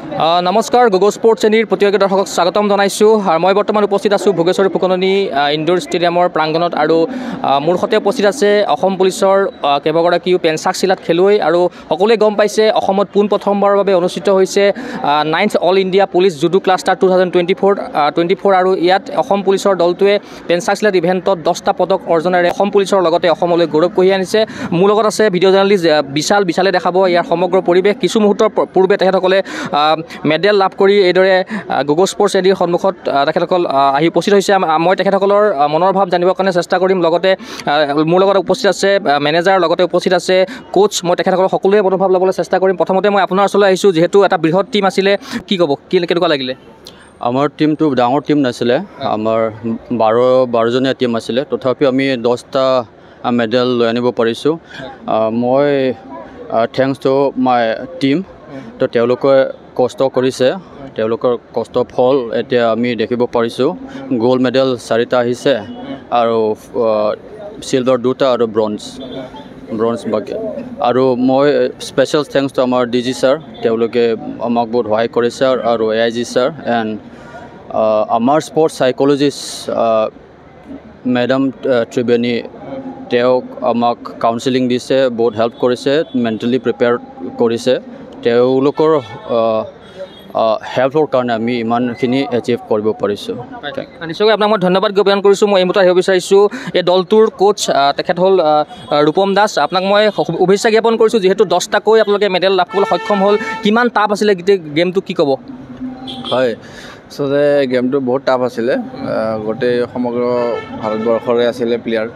নমস্কাৰ গগৈ স্পৰ্টছ শ্ৰেণীৰ প্ৰতিযোগী দৰ্শকক স্বাগতম জনাইছোঁ আৰু মই বৰ্তমান উপস্থিত আছোঁ ভোগেশ্বৰী ফুকননি ইনডোৰ ষ্টেডিয়ামৰ প্ৰাংগণত আৰু মোৰ সৈতে উপস্থিত আছে অসম পুলিচৰ কেইবাগৰাকীও পেঞ্চাক চিলাত খেলুৱৈ আৰু সকলোৱে গম পাইছে অসমত পোনপ্ৰথমবাৰৰ বাবে অনুষ্ঠিত হৈছে 9th all India police judo cluster 2024 আৰু ইয়াত অসম পুলিচৰ দলটোৱে পেঞ্চাক চিলাত ইভেণ্টত 10টা পদক অৰ্জনেৰে অসম পুলিচৰ লগতে অসমলৈ গৌৰৱ কঢ়িয়াই আনিছে। মোৰ লগত আছে ভিডিঅ' জাৰ্নেলিষ্ট বিশালে দেখাব ইয়াৰ সমগ্ৰ পৰিৱেশ। কিছু মুহূৰ্তৰ পূৰ্বে তেখেতসকলে মেডেল লাভ কৰি এইদৰে গগৈ স্পৰ্টছ শ্ৰেণীৰ সন্মুখত তেখেতসকল আহি উপস্থিত হৈছে। মই তেখেতসকলৰ মনৰ ভাৱ জানিবৰ কাৰণে চেষ্টা কৰিম। লগতে মোৰ লগত উপস্থিত আছে মেনেজাৰ, লগতে উপস্থিত আছে কোচ। মই তেখেতসকলৰ সকলোৱে মনোভাৱ ল'বলৈ চেষ্টা কৰিম। প্ৰথমতে মই আপোনাৰ ওচৰলৈ আহিছোঁ, যিহেতু এটা বৃহৎ টীম আছিলে, কি ক'ব, কেনেকুৱা লাগিলে? আমাৰ টিমটো ডাঙৰ টিম নাছিলে, আমাৰ 12জনীয়া টিম আছিলে, তথাপিও আমি 10টা মেডেল লৈ আনিব পাৰিছোঁ। মই থেংকছ টু মাই টিম। তো তেওঁলোকে কষ্ট কৰিছে, তেওঁলোকৰ কষ্ট ফল এতিয়া আমি দেখিব পাৰিছোঁ। গ'ল্ড মেডেল 4টা আহিছে আৰু চিলভাৰ 2টা আৰু ব্ৰঞ্জ বাকী। আৰু মই স্পেচিয়েল থেংকছ টু আমাৰ DG ছাৰ, তেওঁলোকে আমাক বহুত সহায় কৰিছে, আৰু AIG ছাৰ এণ্ড আমাৰ স্পৰ্টছ চাইক'লজিষ্ট মেডাম ত্ৰিবেণী, তেওঁক আমাক কাউন্সেলিং দিছে, বহুত হেল্প কৰিছে, মেণ্টেলি প্ৰিপেয়াৰ কৰিছে। তেওঁলোকৰ হেল্পৰ কাৰণে আমি ইমানখিনি এচিভ কৰিব পাৰিছোঁ। নিশ্চয়কৈ আপোনাক মই ধন্যবাদ জ্ঞাপন কৰিছোঁ। মই এইমতে আহিব বিচাৰিছোঁ এই দলটোৰ কোচ, তেখেত হ'ল ৰূপম দাস। আপোনাক মই শুভেচ্ছা জ্ঞাপন কৰিছোঁ, যিহেতু 10টাকৈ আপোনালোকে মেডেল লাভ কৰিবলৈ সক্ষম হ'ল। কিমান টাফ আছিলে গোটেই গেমটো, কি ক'ব? হয়, আচলতে গেমটো বহুত টাফ আছিলে। গোটেই সমগ্ৰ ভাৰতবৰ্ষৰে আছিলে প্লেয়াৰ,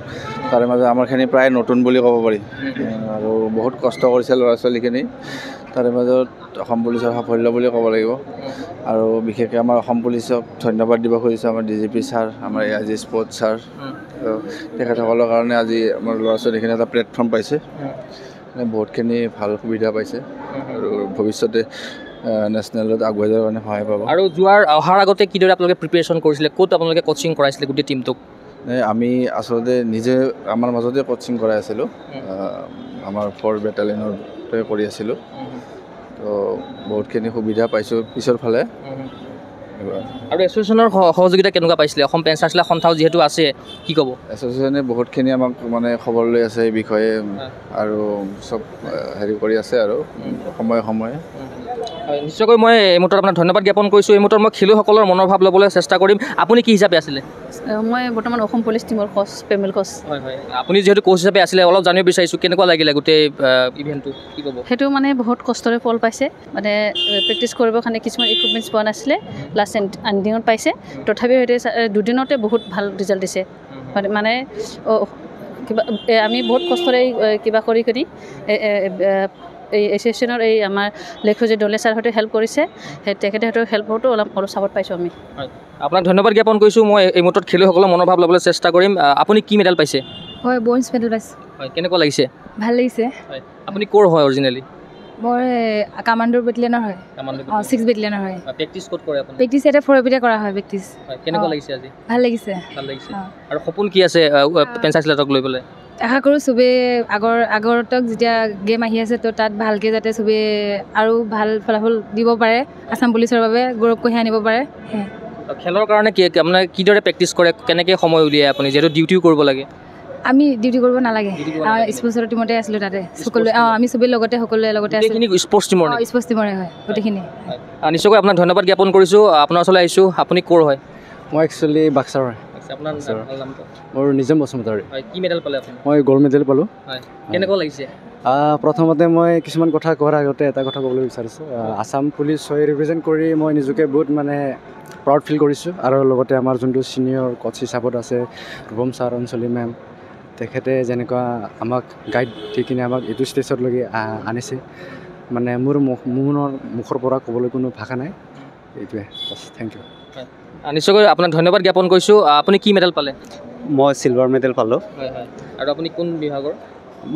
তাৰে মাজত আমাৰখিনি প্ৰায় নতুন বুলি ক'ব পাৰি, আৰু বহুত কষ্ট কৰিছে ল'ৰা ছোৱালীখিনি। তাৰে মাজত অসম পুলিচৰ সাফল্য বুলি ক'ব লাগিব। আৰু বিশেষকৈ আমাৰ অসম পুলিচক ধন্যবাদ দিব খুজিছোঁ, আমাৰ DGP ছাৰ, আমাৰ AIG স্পৰ্টছ ছাৰ। তেখেতসকলৰ কাৰণে আজি আমাৰ ল'ৰা ছোৱালীখিনি এটা প্লেটফৰ্ম পাইছে, বহুতখিনি ভাল সুবিধা পাইছে, আৰু ভৱিষ্যতে নেশ্যনেলত আগুৱাই যোৱাৰ কাৰণে সহায় পাব। আৰু অহাৰ আগতে কিদৰে আপোনালোকে প্ৰিপেৰেশ্যন কৰিছিলে, ক'ত আপোনালোকে কোচিং কৰাইছিলে গোটেই টিমটোক? আমি আচলতে নিজে আমাৰ মাজতে কোচিং কৰাই আছিলোঁ, আমাৰ 4th বেটালিয়নতে কৰি আছিলোঁ। তো বহুতখিনি সুবিধা পাইছোঁ পিছৰ ফালে। আৰু এছ'চিয়েশ্যনৰ সহযোগিতা কেনেকুৱা পাইছিলে? অসম পেঞ্চাক চিলা সন্থাও যিহেতু আছে, কি ক'ব? এছ'চিয়েশ্যনে বহুতখিনি আমাক মানে খবৰ লৈ আছে এই বিষয়ে, আৰু চব হেৰি কৰি আছে আৰু সময়ে সময়ে। নিশ্চয়কৈ মই এই মুহূৰ্তত আপোনাক ধন্যবাদ জ্ঞাপন কৰিছোঁ। এই মুহূৰ্তত মই খেলুৱৈসকলৰ মনৰ ভাৱ ল'বলৈ চেষ্টা কৰিম। আপুনি কি হিচাপে আছিলে? মই বৰ্তমান অসম পুলিচ টিমৰ কোচ, পেমেল কোচ। হয়, আপুনি যিহেতু কোচ হিচাপে আছিলে, অলপ জানিব বিচাৰিছোঁ কেনেকুৱা লাগিলে গোটেই ইভেণ্টটো, কি ক'ব? সেইটো মানে বহুত কষ্টৰে ফল পাইছে। মানে প্ৰেক্টিছ কৰিবৰ কাৰণে কিছুমান ইকুইপমেণ্টছ পোৱা নাছিলে, লাষ্ট এণ্ডিঙত পাইছে। তথাপিও সেইটো 2 দিনতে বহুত ভাল ৰিজাল্ট দিছে। মানে কিবা আমি বহুত কষ্টৰে কিবা কৰি এই এছ'চিয়েশ্যনৰ এই আমাৰ লেখুজী দলে ছাৰহঁতে হেল্প কৰিছে, তেখেতৰ হেল্পতো অলপ চাপৰ্ট পাইছোঁ আমি। আপোনাক ধন্যবাদ জ্ঞাপন কৰিছোঁ। মই এই মুহূৰ্তত খেলুৱৈসকলৰ মনোভাৱ ল'বলৈ চেষ্টা কৰিম। আপুনি কি মেডেল পাইছে? হয়, ব্ৰঞ্জ মেডেল পাইছোঁ। হয়, কেনেকুৱা লাগিছে? ভাল লাগিছে। হয়, আপুনি ক'ৰ হয় অৰিজিনেলি? মই কামাণ্ডো বেটেলিয়নৰ হয়। 6 বেটেলিয়নৰ হয়। প্ৰেক্টিছ ক'ত কৰে আপুনি? প্ৰেক্টিছ ইয়াতে 4 কৰা হয় প্ৰেক্টিছ। হয়, কেনেকুৱা লাগিছে আজি? ভাল লাগিছে। আৰু সপোন কি আছে পেঞ্চাক চিলাতক লৈ পেলাই? আশা কৰোঁ চবেই আগতক যেতিয়া গেম আহি আছে, তো তাত ভালকৈ যাতে চবেই আৰু ভাল ফলাফল দিব পাৰে, আছাম পুলিচৰ বাবে গৌৰৱ কঢ়িয়াই আনিব পাৰে। খেলৰ কাৰণে আপোনাৰ কিদৰে প্ৰেক্টিছ কৰে, কেনেকৈ সময় উলিয়াই আপুনি, যিহেতু ডিউটিও কৰিব লাগে? আমি ডিউটি কৰিব নালাগে, স্পৰ্টছৰ টিমতে আছিলোঁ তাতে সকলোৱে। আমি চবেই সকলোৱে লগতে আছিলোঁ। স্পৰ্টছ টিমৰে হয় গোটেইখিনি। নিশ্চয়কৈ আপোনাক ধন্যবাদ জ্ঞাপন কৰিছোঁ। আপোনাৰ ওচৰলৈ আহিছোঁ, আপুনি ক'ৰ হয়? মই একচুৱেলি বাক্সাৰ হয়। আপোনাৰ নামটো? মোৰ নিজম বসুমতাৰী। কি মেডেল পালে আপুনি? মই গ'ল্ড মেডেল পালোঁ। হয়, কেনেকুৱা লাগিছে? প্ৰথমতে মই কিছুমান কথা কোৱাৰ আগতে এটা কথা ক'বলৈ বিচাৰিছোঁ। আছাম পুলিচ হৈ ৰিপ্ৰেজেণ্ট কৰি মই নিজকে বহুত মানে প্ৰাউড ফিল কৰিছোঁ। আৰু লগতে আমাৰ যোনটো ছিনিয়ৰ কোচ হিচাপত আছে ৰূপম ছাৰ, অঞ্চলী মেম, তেখেতে যেনেকুৱা আমাক গাইড দি কিনে আমাক এইটো ষ্টেজলৈকে আনিছে, মানে মোৰ মুখৰ পৰা ক'বলৈ কোনো ভাষা নাই। এইটোৱে, থেংক ইউ। নিশ্চয়কৈ আপোনাক ধন্যবাদ জ্ঞাপন কৰিছোঁ। আপুনি কি মেডেল পালে? মই চিলভাৰ মেডেল পালোঁ। হয়, হয়। আৰু আপুনি কোন বিভাগৰ?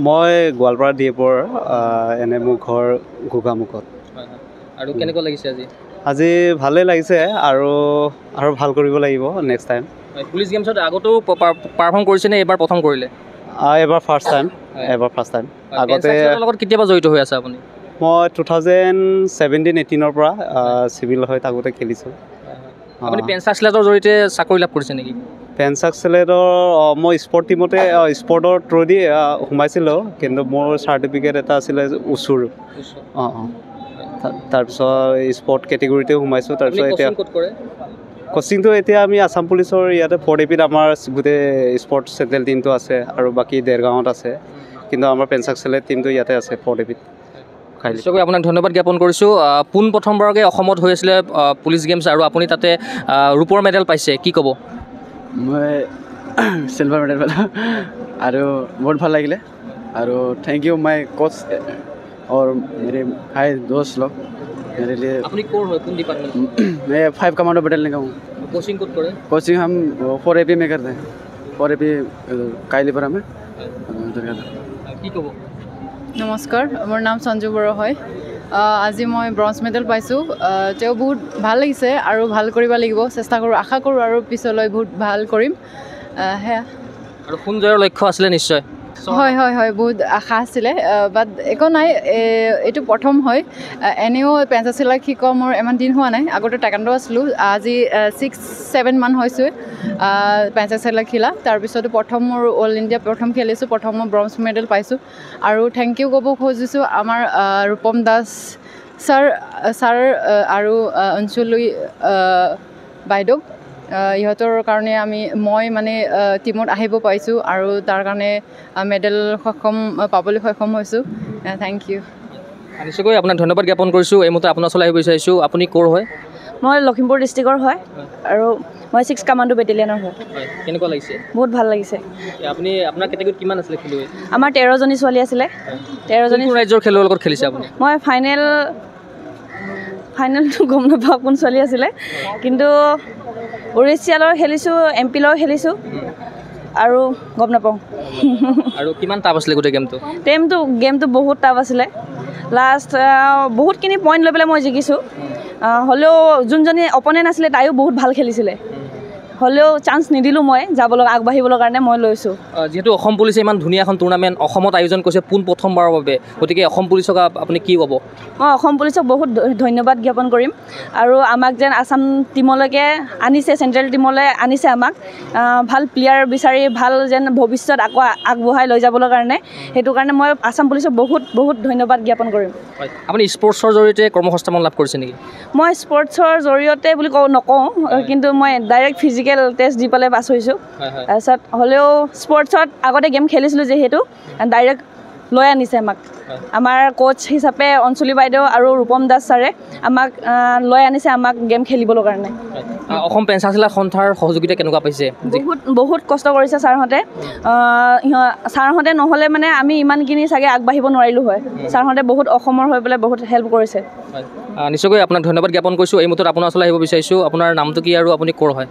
মই গোৱালপাৰা DAPৰ, এনে মোৰ ঘৰ গোগামুখত। হয়, হয়। আৰু কেনেকুৱা লাগিছে আজি? আজি ভালেই লাগিছে, আৰু ভাল কৰিব লাগিব নেক্সট টাইম। পুলিচ গেমছত আগতেও পাৰফৰ্ম কৰিছেনে, এইবাৰ প্ৰথম কৰিলে? এবাৰ ফাৰ্ষ্ট টাইম। আগতে লগত কেতিয়াবা জড়িত হৈ আছে আপুনি? মই 2017-18 পৰা চিভিল হৈ থাকোঁতে খেলিছোঁ। আপুনি পেঞ্চাক চিলাটৰ জৰিয়তে চাকৰি লাভ কৰিছে নেকি? পেঞ্চাক চিলেটৰ মই স্পৰ্ট টিমতে স্পৰ্টৰ থ্ৰুদি সোমাইছিলোঁ, কিন্তু মোৰ চাৰ্টিফিকেট এটা আছিলে উচুৰ। তাৰপিছত স্পৰ্ট কেটেগৰীতে সোমাইছোঁ। তাৰপিছত এতিয়া কোচিংটো এতিয়া আমি আছাম পুলিচৰ ইয়াতে ফৰ্ট এপিত আমাৰ গোটেই স্পৰ্ট চেণ্ট্ৰেল টিমটো আছে আৰু বাকী দেৰগাঁৱত আছে, কিন্তু আমাৰ পেঞ্চাক চিলেট টিমটো ইয়াতে আছে ফৰ্ট এপিত। নিশ্চয়কৈ আপোনাক ধন্যবাদ জ্ঞাপন কৰিছোঁ। পোন প্ৰথমবাৰকৈ অসমত হৈ আছিলে পুলিচ গেমছ আৰু আপুনি তাতে ৰূপৰ মেডেল পাইছে, কি ক'ব? মই চিলভাৰ মেডেল পালোঁ আৰু বহুত ভাল লাগিলে আৰু থেংক ইউ মাই কোচ और मेरे भाई दोस्त लोग मेरे लिए। अपनी कोर हो कौन डिपार्टमेंट? मैं 5 कमांडो बटालियन का हूँ। कोचिंग कौन करे? कोचिंग हम 4 AP में करते हैं, 4 AP काइलीपारा में। কি ক'ব? নমস্কাৰ, মোৰ নাম সঞ্জু বড়ো হয়। আজি মই ব্ৰঞ্জ মেডেল পাইছোঁ। তেওঁ বহুত ভাল লাগিছে আৰু ভাল কৰিব লাগিব, চেষ্টা কৰোঁ, আশা কৰোঁ আৰু পিছলৈ বহুত ভাল কৰিম। সেয়া আৰু সোণ জয়ৰ লক্ষ্য আছিলে নিশ্চয়? হয় হয় হয়, বহুত আশা আছিলে, বাট একো নাই, এইটো প্ৰথম হয়। এনেও পেঞ্চাক চিলাই শিকোৱা মোৰ ইমান দিন হোৱা নাই, আগতে টাইকাণ্ডো আছিলোঁ। আজি 6-7 মান হৈছোঁ পেঞ্চাক চিলাই খেলা। তাৰপিছতো প্ৰথম মোৰ অল ইণ্ডিয়া প্ৰথম খেলিছোঁ, প্ৰথম মই ব্ৰঞ্জ মেডেল পাইছোঁ। আৰু থেংক ইউ ক'ব খুজিছোঁ আমাৰ ৰূপম দাস ছাৰ আৰু অঞ্চলী বাইদেউক। ইহঁতৰ কাৰণে মই মানে টিমত আহিব পাৰিছোঁ আৰু তাৰ কাৰণে মেডেল পাবলৈ সক্ষম হৈছোঁ। Thank you. নিশ্চয়কৈ আপোনাক ধন্যবাদ জ্ঞাপন কৰিছোঁ। এই মুহূৰ্তে আপোনাৰ ওচৰলৈ আহিব বিচাৰিছোঁ, আপুনি ক'ৰ হয়? মই লখিমপুৰ ডিষ্ট্ৰিক্টৰ হয় আৰু মই 6 কামাণ্ডো বেটেলিয়নৰ হয়। কেনেকুৱা লাগিছে? বহুত ভাল লাগিছে। আপুনি আপোনাৰ কেটেগৰীত কিমান আছিলে খেলুৱৈ? আমাৰ 13জনী ছোৱালী আছিলে। 13জনী ৰাজ্যৰ খেলুৱৈৰ লগত খেলিছে আপুনি? মই ফাইনেলটো গম নাপাওঁ কোন ছোৱালী আছিলে, কিন্তু উৰিষ্যালৈ খেলিছোঁ, MP লৈ খেলিছোঁ আৰু গম নাপাওঁ। আৰু কিমান টাফ আছিলে গোটেই গেমটো বহুত টাফ আছিলে। লাষ্ট বহুতখিনি পইণ্ট লৈ পেলাই মই জিকিছোঁ। হ'লেও যোনজনী অপনেণ্ট আছিলে তাইও বহুত ভাল খেলিছিলে, হ'লেও চান্স নিদিলোঁ মই যাবলৈ, আগবাঢ়িবলৈ কাৰণে মই লৈছোঁ। যিহেতু অসম পুলিচে ইমান ধুনীয়া এখন টুৰ্ণামেণ্ট অসমত আয়োজন কৰিছে পোন প্ৰথমবাৰৰ বাবে, গতিকে অসম পুলিচক আপুনি কি ক'ব? মই অসম পুলিচক বহুত ধন্যবাদ জ্ঞাপন কৰিম আৰু আমাক যেন আছাম টিমলৈকে আনিছে, চেণ্ট্ৰেল টিমলৈ আনিছে আমাক, ভাল প্লেয়াৰ বিচাৰি ভাল যেন ভৱিষ্যত আকৌ আগবঢ়াই লৈ যাবলৈ কাৰণে। সেইটো কাৰণে মই আছাম পুলিচক বহুত বহুত ধন্যবাদ জ্ঞাপন কৰিম। আপুনি স্পৰ্টছৰ জৰিয়তে কৰ্মসংস্থাপন লাভ কৰিছে নেকি? মই স্পৰ্টছৰ জৰিয়তে বুলি নকওঁ, কিন্তু মই ডাইৰেক্ট ফিজিকেল টেষ্ট দি পেলাই পাছ হৈছোঁ। তাৰপিছত হ'লেও স্পৰ্টছত আগতে গেম খেলিছিলোঁ, যিহেতু ডাইৰেক্ট লৈ আনিছে আমাক। আমাৰ কোচ হিচাপে অঞ্চলী বাইদেউ আৰু ৰূপম দাস ছাৰে আমাক লৈ আনিছে আমাক গেম খেলিবলৈ কাৰণে। অসম পেঞ্চাক চিলাই সন্থাৰ সহযোগিতা কেনেকুৱা পাইছে? বহুত কষ্ট কৰিছে ছাৰহঁতে। ছাৰহঁতে নহ'লে মানে আমি ইমানখিনি চাগে আগবাঢ়িব নোৱাৰিলোঁ হয়। ছাৰহঁতে বহুত অসমৰ হৈ পেলাই বহুত হেল্প কৰিছে। নিশ্চয়কৈ আপোনাক ধন্যবাদ জ্ঞাপন কৰিছোঁ। এই মুহূৰ্তত আপোনাৰ ওচৰলৈ আহিব বিচাৰিছোঁ, আপোনাৰ নামটো কি আৰু আপুনি ক'ৰ হয়?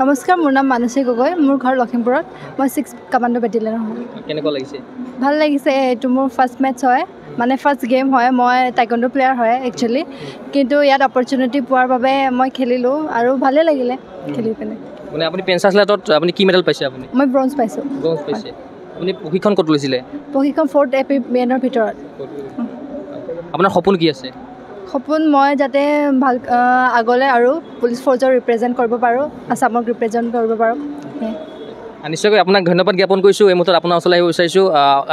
নমস্কাৰ, মোৰ নাম মানসী গগৈ, মোৰ ঘৰ লখিমপুৰত। মই 6 কামাণ্ডো বেটেলিয়নৰ হয়। কেনেকুৱা লাগিছে? ভাল লাগিছে। এইটো মোৰ ফাৰ্ষ্ট মেটচ হয়, মানে ফাৰ্ষ্ট গেম হয়। মই টাইকোৱাণ্ডো প্লেয়াৰ হয় একচুৱেলি, কিন্তু ইয়াত অপৰচুনিটি পোৱাৰ বাবে মই খেলিলোঁ আৰু ভালেই লাগিলে খেলি পিনে। মানে আপুনি পেঞ্চাক চিলাটত আপুনি কি মেডেল পাইছে? আপুনি? মই ব্ৰঞ্জ পাইছোঁ। ব্ৰঞ্জ পাইছে। আপুনি প্ৰশিক্ষণ ক'ত লৈছিলে? প্ৰশিক্ষণ ফৰ্ট AP মেনৰ ভিতৰত। আপোনাৰ সপোন কি আছে? সপোন মই যাতে ভাল আগলৈ আৰু পুলিচ ফ'ৰ্চৰ ৰিপ্ৰেজেণ্ট কৰিব পাৰোঁ, আছামক ৰিপ্ৰেজেণ্ট কৰিব পাৰোঁ। নিশ্চয়কৈ আপোনাক ধন্যবাদ জ্ঞাপন কৰিছোঁ। এই মুহূৰ্তত আপোনাৰ ওচৰলৈ আহিব বিচাৰিছোঁ,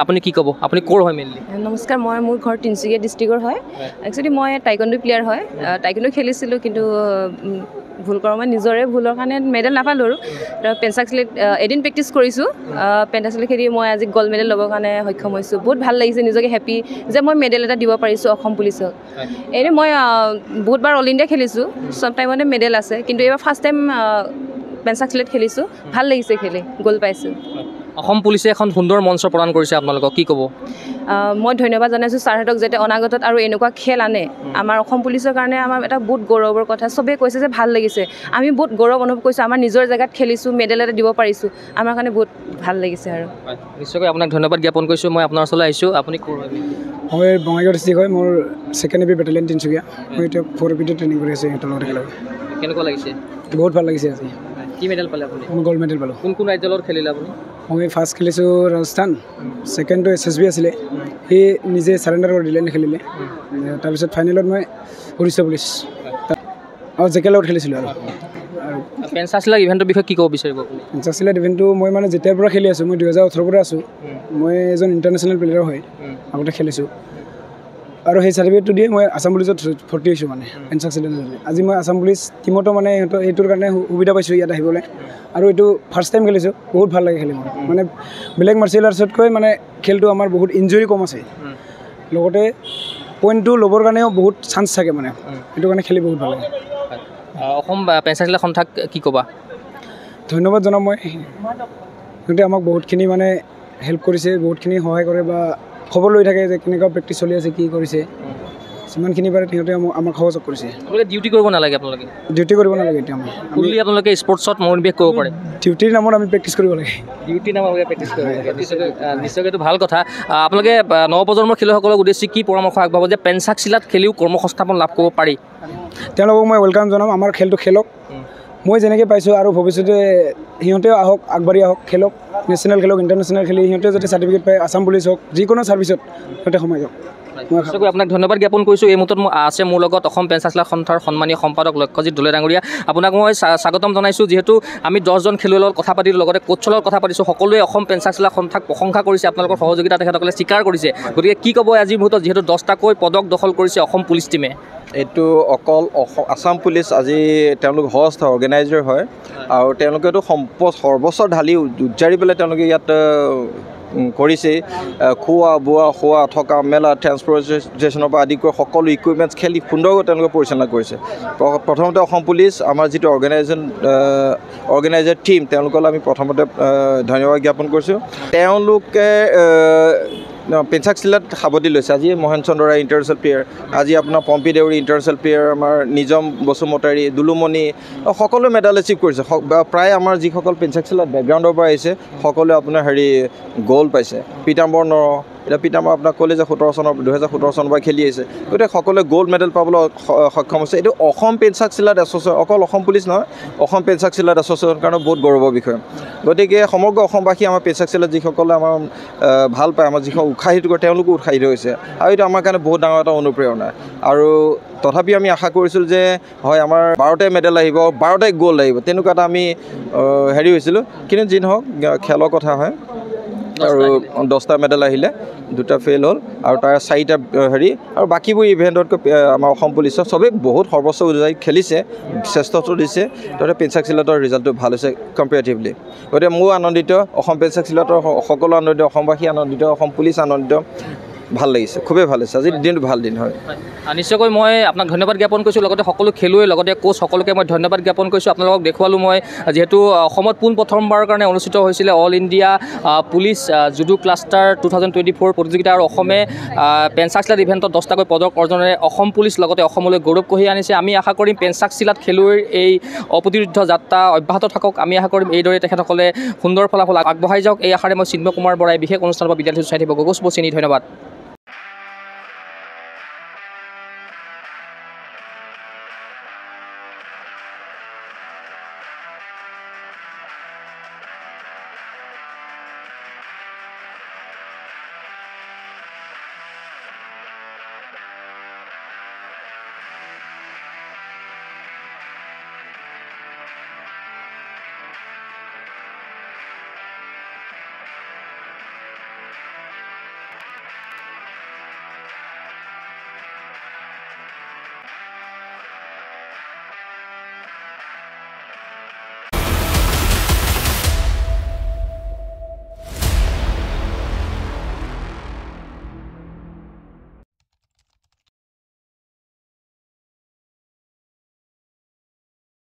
আপুনি কি ক'ব? আপুনি ক'ৰ হয় মেইনলি? নমস্কাৰ, মোৰ ঘৰ তিনিচুকীয়া ডিষ্ট্ৰিক্টৰ হয়। একচুৱেলি মই টাইকোৱাণ্ডো প্লেয়াৰ হয়। টাইকোৱাণ্ডো খেলিছিলোঁ, কিন্তু ভুল কৰোঁ, মই নিজৰে ভুলৰ কাৰণে মেডেল নাপালোঁ আৰু। পেঞ্চাক চিলেট এদিন প্ৰেক্টিছ কৰিছোঁ, পেঞ্চাক চিলেট খেলি মই আজি গ'ল্ড মেডেল ল'বৰ কাৰণে সক্ষম হৈছোঁ। বহুত ভাল লাগিছে, নিজকে হেপ্পী যে মই মেডেল এটা দিব পাৰিছোঁ অসম পুলিচক। এনেই মই বহুতবাৰ অল ইণ্ডিয়া খেলিছোঁ, চব টাইমতে মেডেল আছে, কিন্তু এইবাৰ ফাৰ্ষ্ট টাইম পেঞ্চাক চিলেট খেলিছোঁ, ভাল লাগিছে খেলি, গ'ল্ড পাইছোঁ। অসম পুলিচে এখন সুন্দৰ মঞ্চ প্ৰদান কৰিছে আপোনালোকক, কি ক'ব? মই ধন্যবাদ জনাইছোঁ ছাৰহঁতক, যাতে অনাগতত আৰু এনেকুৱা খেল আনে। আমাৰ অসম পুলিচৰ কাৰণে আমাৰ এটা বহুত গৌৰৱৰ কথা। চবেই কৈছে যে ভাল লাগিছে, আমি বহুত গৌৰৱ অনুভৱ কৰিছোঁ, আমাৰ নিজৰ জেগাত খেলিছোঁ, মেডেল এটা দিব পাৰিছোঁ, আমাৰ কাৰণে বহুত ভাল লাগিছে। আৰু নিশ্চয়কৈ আপোনাক ধন্যবাদ জ্ঞাপন কৰিছোঁ। মই আপোনাৰ ওচৰলৈ আহিছোঁ, আপুনি ক'ৰ হয়? মই বঙাইগাঁও ডিষ্ট্ৰিক্ট হয়, মোৰ 2nd AP বেটেলিয়ন তিনিচুকীয়া। মই এতিয়া 4 APতে ট্ৰেইনিং কৰি আছোঁ সিহঁতৰ লগত একেলগে। কেনেকুৱা লাগিছে? বহুত ভাল লাগিছে আজি। কি মেডেল পালে আপুনি মই গ'ল্ড মেডেল পালোঁ কোন কোন ৰাজ্যৰ লগত খেলিলে আপুনি মই ফাৰ্ষ্ট খেলিছোঁ ৰাজস্থান ছেকেণ্ডটো SSB আছিলে সি নিজে চাৰেণ্ডাৰ কৰি দিলে নেখেলিলে তাৰপিছত ফাইনেলত মই উৰিষ্যা পুলিচ আৰু জেকে লগত খেলিছিলোঁ আৰু পেঞ্চাকচিলাট ইভেণ্টৰ বিষয়ে কি ক'ব বিচাৰিব আপুনি পেঞ্চাকচিলাট ইভেণ্টটো মই মানে যেতিয়াৰ পৰা খেলি আছোঁ মই 2018 পৰা আছোঁ মই এজন ইণ্টাৰনেশ্যনেল প্লেয়াৰ হয় আগতে খেলিছোঁ আৰু সেই চাৰ্টিফিকেটটো দিয়ে মই আছাম পুলিচত ভৰ্তি হৈছোঁ মানে পেঞ্চাকচিলাট আজি মই আছাম পুলিচ টীমতো মানে সিহঁতৰ এইটোৰ কাৰণে সুবিধা পাইছোঁ ইয়াত আহিবলৈ আৰু এইটো ফাৰ্ষ্ট টাইম খেলিছোঁ বহুত ভাল লাগে খেলি মই মানে বেলেগ মাৰ্চিয়েল আৰ্টছতকৈ মানে খেলটো আমাৰ বহুত ইনজুৰি কম আছে লগতে পইণ্টটো ল'বৰ কাৰণেও বহুত চান্স থাকে মানে সেইটো কাৰণে খেলি বহুত ভাল লাগে অসম পেঞ্চাকচিলাট সন্থাক কি ক'বা ধন্যবাদ জনাম মই সিহঁতে আমাক বহুতখিনি মানে হেল্প কৰিছে বহুতখিনি সহায় কৰে বা খবৰ লৈ থাকে যে কেনেকুৱা প্ৰেক্টিচ চলি আছে কি কৰিছে যিমানখিনি পাৰে সিহঁতে আমাক সহযোগ কৰিছে আপোনালোকে ডিউটি কৰিব নালাগে আপোনালোকে ডিউটি কৰিব নালাগে এতিয়া আমি ফুল্লি আপোনালোকে স্পৰ্টছত মনোনিৱেশ কৰিব পাৰে ডিউটিৰ নামত আমি প্ৰেক্টিচ কৰিব লাগে ডিউটি নামত প্ৰেক্টিচ কৰিব লাগে নিশ্চয়কৈ এইটো ভাল কথা আপোনালোকে নৱপ্ৰজন্মৰ খেলুৱৈসকলক উদ্দেশ্যি কি পৰামৰ্শ আগবঢ়াব যে পেঞ্চাকচিলাট খেলিও কৰ্মসংস্থাপন লাভ কৰিব পাৰি তেওঁলোকক মই ৱেলকাম জনাম আমাৰ খেলটো খেলক মই যেনেকৈ পাইছোঁ আৰু ভৱিষ্যতে সিহঁতেও আহক আগবাঢ়ি আহক খেলক নেশ্যনেল খেলক ইণ্টাৰনেশ্যনেল খেলি সিহঁতে যাতে চাৰ্টিফিকেট পায় আছাম পুলিচ হওক যিকোনো ছাৰ্ভিচত সিহঁতে সোমাই যাওক নিশ্চয়কৈ আপোনাক ধন্যবাদ জ্ঞাপন কৰিছোঁ এই মুহূৰ্তত আছে মোৰ লগত অসম পেঞ্চাকচিলাট সন্থাৰ সন্মানীয় সম্পাদক লক্ষ্যজিৎ দলে ডাঙৰীয়া আপোনাক মই স্বাগতম জনাইছোঁ যিহেতু আমি 10জন খেলুৱৈৰ লগত কথা পাতিলোঁ লগতে কোচৰ লগত কথা পাতিছোঁ সকলোৱে অসম পেঞ্চাকচিলাট সন্থাক প্ৰশংসা কৰিছে আপোনালোকৰ সহযোগিতা তেখেতসকলে স্বীকাৰ কৰিছে গতিকে কি ক'ব আজিৰ মুহূৰ্তত যিহেতু 10টাকৈ পদক দখল কৰিছে অসম পুলিচ টীমে এইটো অকল আছাম পুলিচ আজি তেওঁলোক হষ্ট অৰ্গেনাইজাৰ হয় আৰু তেওঁলোকেতো সৰ্বস্ব ঢালি উজ্জাৰি পেলাই তেওঁলোকে ইয়াত কৰিছে খোৱা বোৱা খোৱা থকা মেলা ট্ৰেন্সপৰ্টেশ্যনৰ পৰা আদি কৰি সকলো ইকুইপমেণ্টছ খেলি সুন্দৰকৈ তেওঁলোকে পৰিচালনা কৰিছে প্ৰথমতে অসম পুলিচ আমাৰ যিটো অৰ্গেনাইজাৰ টীম তেওঁলোকলৈ আমি প্ৰথমতে ধন্যবাদ জ্ঞাপন কৰিছোঁ তেওঁলোকে পেঞ্চাকচিলাট সাৱটি লৈছে আজি মহেন চন্দ্ৰা ইণ্টাৰনেশ্যনেল প্লেয়াৰ আজি আপোনাৰ পম্পী দেউৰী ইণ্টাৰনেশ্যনেল প্লেয়াৰ আমাৰ নিজম বসুমতাৰী দুলুমণি সকলোৱে মেডেল এচিভ কৰিছে প্ৰায় আমাৰ যিসকল পেঞ্চাকচিলাট বেকগ্ৰাউণ্ডৰ পৰা আহিছে সকলোৱে আপোনাৰ গ'ল্ড পাইছে পীতাম্বৰ নৰ এতিয়া পীতাম্বৰ আপোনাক ক'লে যে 2017 চনৰ পৰা খেলি আহিছে গতিকে সকলোৱে গ'ল্ড মেডেল পাবলৈ সক্ষম হৈছে এইটো অসম পেঞ্চাকচিলাট এছ'চিয়েশ্যন অকল অসম পুলিচ নহয় অসম পেঞ্চাকচিলাট এছ'চিয়েশ্যনৰ কাৰণে বহুত গৌৰৱৰ বিষয় গতিকে সমগ্ৰ অসমবাসী আমাৰ পেঞ্চাকচিলাট যিসকলে আমাৰ ভাল পায় আমাৰ যিসকল উৎসাহিত কৰে তেওঁলোকো উৎসাহিত হৈছে আৰু এইটো আমাৰ কাৰণে বহুত ডাঙৰ এটা অনুপ্ৰেৰণা আৰু তথাপি আমি আশা কৰিছিলোঁ যে হয় আমাৰ 12টাই মেডেল আহিব 12টাই গ'ল্ড আহিব তেনেকুৱা এটা আমি হৈছিলোঁ কিন্তু যি নহওক খেলৰ কথা হয় আৰু 10টা মেডেল আহিলে 2টা ফেইল হ'ল আৰু তাৰ 4টা আৰু বাকীবোৰ ইভেণ্টতকৈ আমাৰ অসম পুলিচৰ চবেই বহুত সৰ্বস্ব উজাই খেলিছে শ্ৰেষ্ঠত্ব দিছে তথাপি পেঞ্চাকচিলাটৰ ৰিজাল্টটো ভাল হৈছে কম্পেৰেটিভলি গতিকে মোৰ আনন্দিত অসম পেঞ্চাকচিলাটৰ সকলো আনন্দিত অসমবাসী আনন্দিত অসম পুলিচ আনন্দিত ভাল লাগিছে খুবেই ভাল হৈছে আজিৰ দিনটো ভাল দিন হয় নিশ্চয়কৈ মই আপোনাক ধন্যবাদ জ্ঞাপন কৰিছোঁ লগতে সকলো খেলুৱৈ লগতে কোচ সকলোকে মই ধন্যবাদ জ্ঞাপন কৰিছোঁ আপোনালোকক দেখুৱালোঁ মই যিহেতু অসমত প্ৰথমবাৰৰ কাৰণে অনুষ্ঠিত হৈছিলে all India police judo cluster 2024 প্ৰতিযোগিতা আৰু অসমে পেঞ্চাকচিলাট ইভেণ্টত 10টাকৈ পদক অৰ্জনেৰে অসম পুলিচ লগতে অসমলৈ গৌৰৱ কঢ়িয়াই আনিছে আমি আশা কৰিম পেঞ্চাকচিলাট খেলুৱৈৰ এই অপ্ৰতিৰোধ যাত্ৰা অব্যাহত থাকক আমি আশা কৰিম এইদৰে তেখেতসকলে সুন্দৰ ফলাফল আগবঢ়াই যাওক এই আশাৰে মই চিন্ময় কুমাৰ বৰাই বিশেষ অনুষ্ঠানৰ পৰা বিদ্যালয় চাই থাকিব গগৈ স্পৰ্টছ ধন্যবাদ